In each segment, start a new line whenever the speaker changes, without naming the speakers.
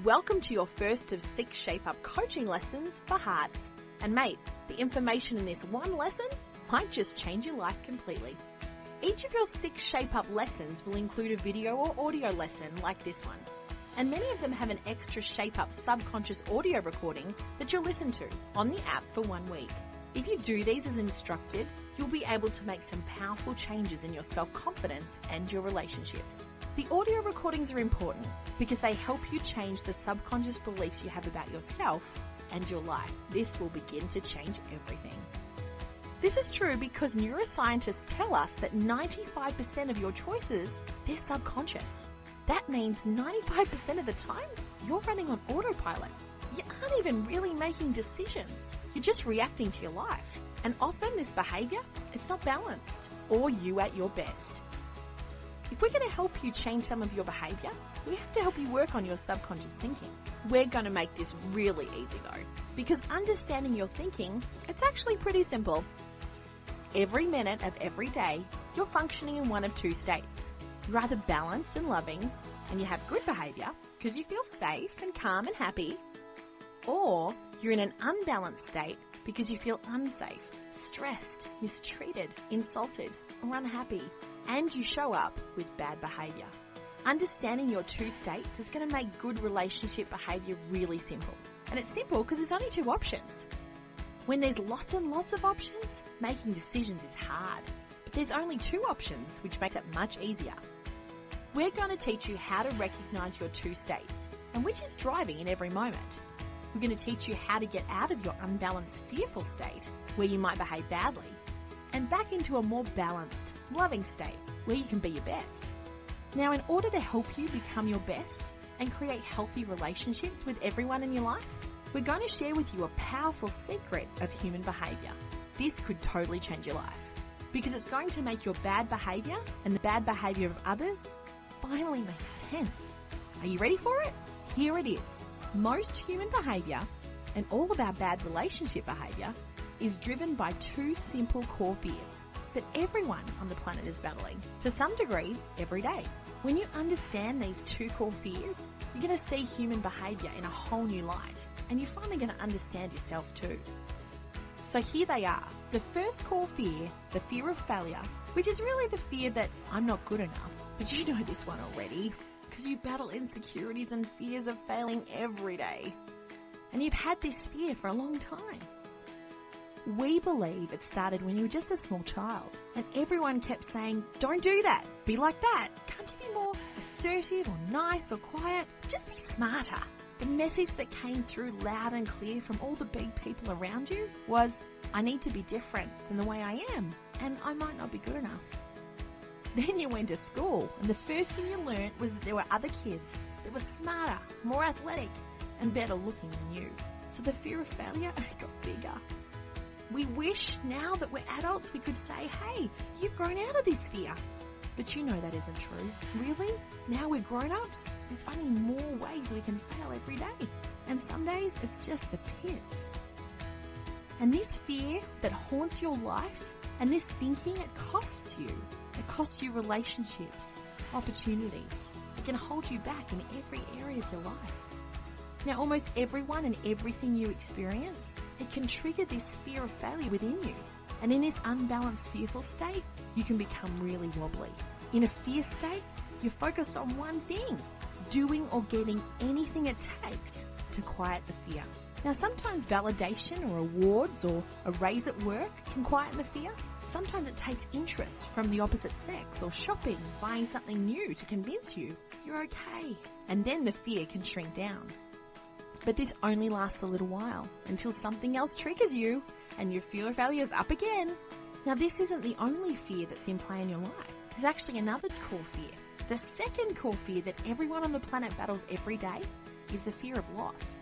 Welcome to your first of 6 Shape Up coaching lessons for hearts. And mate, the information in this one lesson might just change your life completely. Each of your 6 Shape Up lessons will include a video or audio lesson like this one. And many of them have an extra Shape Up subconscious audio recording that you'll listen to on the app for 1 week. If you do these as instructed, you'll be able to make some powerful changes in your self-confidence and your relationships. The audio recordings are important because they help you change the subconscious beliefs you have about yourself and your life. This will begin to change everything. This is true because neuroscientists tell us that 95% of your choices, they're subconscious. That means 95% of the time, you're running on autopilot. You aren't even really making decisions. You're just reacting to your life. And often this behavior, it's not balanced or you at your best. If we're going to help you change some of your behavior, we have to help you work on your subconscious thinking. We're going to make this really easy though, because understanding your thinking, it's actually pretty simple. Every minute of every day, you're functioning in one of 2 states. You're either balanced and loving, and you have good behavior because you feel safe and calm and happy, or you're in an unbalanced state because you feel unsafe, stressed, mistreated, insulted, or unhappy, and you show up with bad behavior. Understanding your 2 states is going to make good relationship behavior really simple. And it's simple because there's only 2 options. When there's lots and lots of options, making decisions is hard. But there's only 2 options, which makes it much easier. We're going to teach you how to recognize your 2 states and which is driving in every moment. We're going to teach you how to get out of your unbalanced, fearful state where you might behave badly and back into a more balanced, loving state where you can be your best. Now, in order to help you become your best and create healthy relationships with everyone in your life, we're going to share with you a powerful secret of human behavior. This could totally change your life because it's going to make your bad behavior and the bad behavior of others finally make sense. Are you ready for it? Here it is. Most human behavior and all of our bad relationship behavior is driven by 2 simple core fears that everyone on the planet is battling to some degree every day. When you understand these 2 core fears, you're going to see human behavior in a whole new light, and you're finally going to understand yourself too. So here they are. The first core fear, the fear of failure, which is really the fear that I'm not good enough. But you know this one already because you battle insecurities and fears of failing every day. And you've had this fear for a long time. We believe it started when you were just a small child and everyone kept saying, don't do that, be like that. Can't you be more assertive or nice or quiet? Just be smarter. The message that came through loud and clear from all the big people around you was, I need to be different than the way I am and I might not be good enough. Then you went to school and the first thing you learnt was that there were other kids that were smarter, more athletic and better looking than you. So the fear of failure only got bigger. We wish now that we're adults we could say, hey, you've grown out of this fear. But you know that isn't true. Really? Now we're grown-ups? There's only more ways we can fail every day. And some days it's just the pits. And this fear that haunts your life and this thinking, it costs you. It costs you relationships, opportunities. It can hold you back in every area of your life. Now, almost everyone and everything you experience, it can trigger this fear of failure within you. And in this unbalanced, fearful state, you can become really wobbly. In a fear state, you're focused on one thing, doing or getting anything it takes to quiet the fear. Now, sometimes validation or awards or a raise at work can quieten the fear. Sometimes it takes interest from the opposite sex or shopping, buying something new to convince you you're okay. And then the fear can shrink down. But this only lasts a little while until something else triggers you and your fear of failure is up again. Now, this isn't the only fear that's in play in your life. There's actually another core fear. The second core fear that everyone on the planet battles every day is the fear of loss.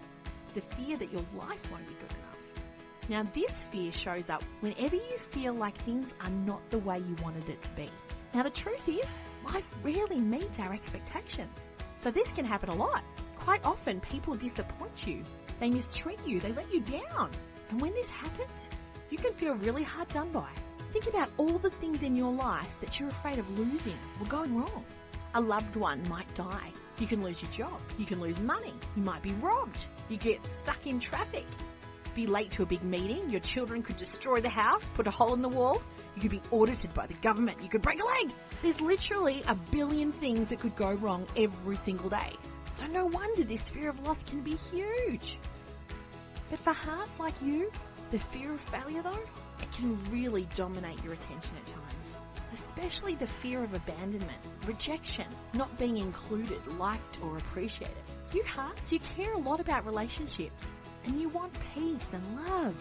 The fear that your life won't be good enough. Now, this fear shows up whenever you feel like things are not the way you wanted it to be. Now, the truth is, life rarely meets our expectations. So this can happen a lot. Quite often, people disappoint you. They mistreat you. They let you down. And when this happens, you can feel really hard done by. Think about all the things in your life that you're afraid of losing or going wrong. A loved one might die. You can lose your job. You can lose money. You might be robbed. You get stuck in traffic. Be late to a big meeting. Your children could destroy the house, put a hole in the wall. You could be audited by the government. You could break a leg. There's literally a billion things that could go wrong every single day. So no wonder this fear of loss can be huge. But for hearts like you, the fear of failure though, it can really dominate your attention at times. Especially the fear of abandonment, rejection, not being included, liked or appreciated. You hearts, you care a lot about relationships and you want peace and love.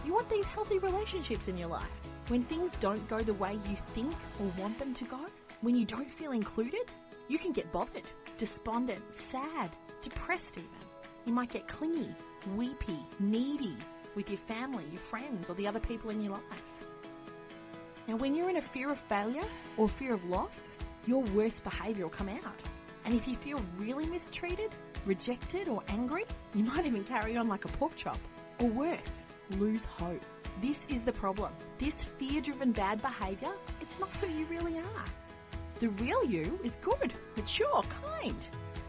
You want these healthy relationships in your life. When things don't go the way you think or want them to go, when you don't feel included, you can get bothered, despondent, sad, depressed even. You might get clingy, weepy, needy with your family, your friends or the other people in your life. Now, when you're in a fear of failure or fear of loss, your worst behaviour will come out. And if you feel really mistreated, rejected or angry, you might even carry on like a pork chop. Or worse, lose hope. This is the problem. This fear-driven bad behaviour, it's not who you really are. The real you is good, mature, kind.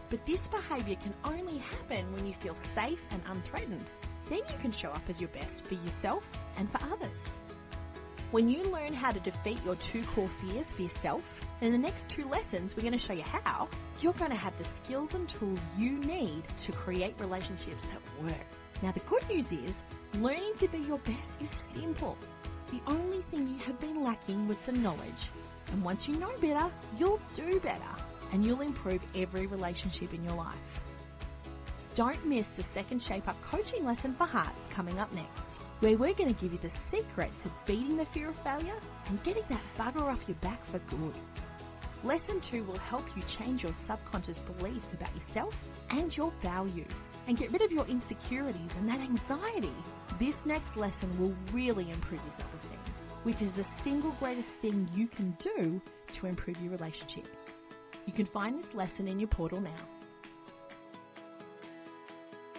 But this behaviour can only happen when you feel safe and unthreatened. Then you can show up as your best for yourself and for others. When you learn how to defeat your two core fears for yourself, in the next 2 lessons we're going to show you how, you're going to have the skills and tools you need to create relationships at work. Now the good news is, learning to be your best is simple. The only thing you have been lacking was some knowledge. And once you know better, you'll do better and you'll improve every relationship in your life. Don't miss the second Shape Up coaching lesson for hearts coming up next, where we're going to give you the secret to beating the fear of failure and getting that bugger off your back for good. Lesson 2 will help you change your subconscious beliefs about yourself and your value and get rid of your insecurities and that anxiety. This next lesson will really improve your self-esteem, which is the single greatest thing you can do to improve your relationships. You can find this lesson in your portal now.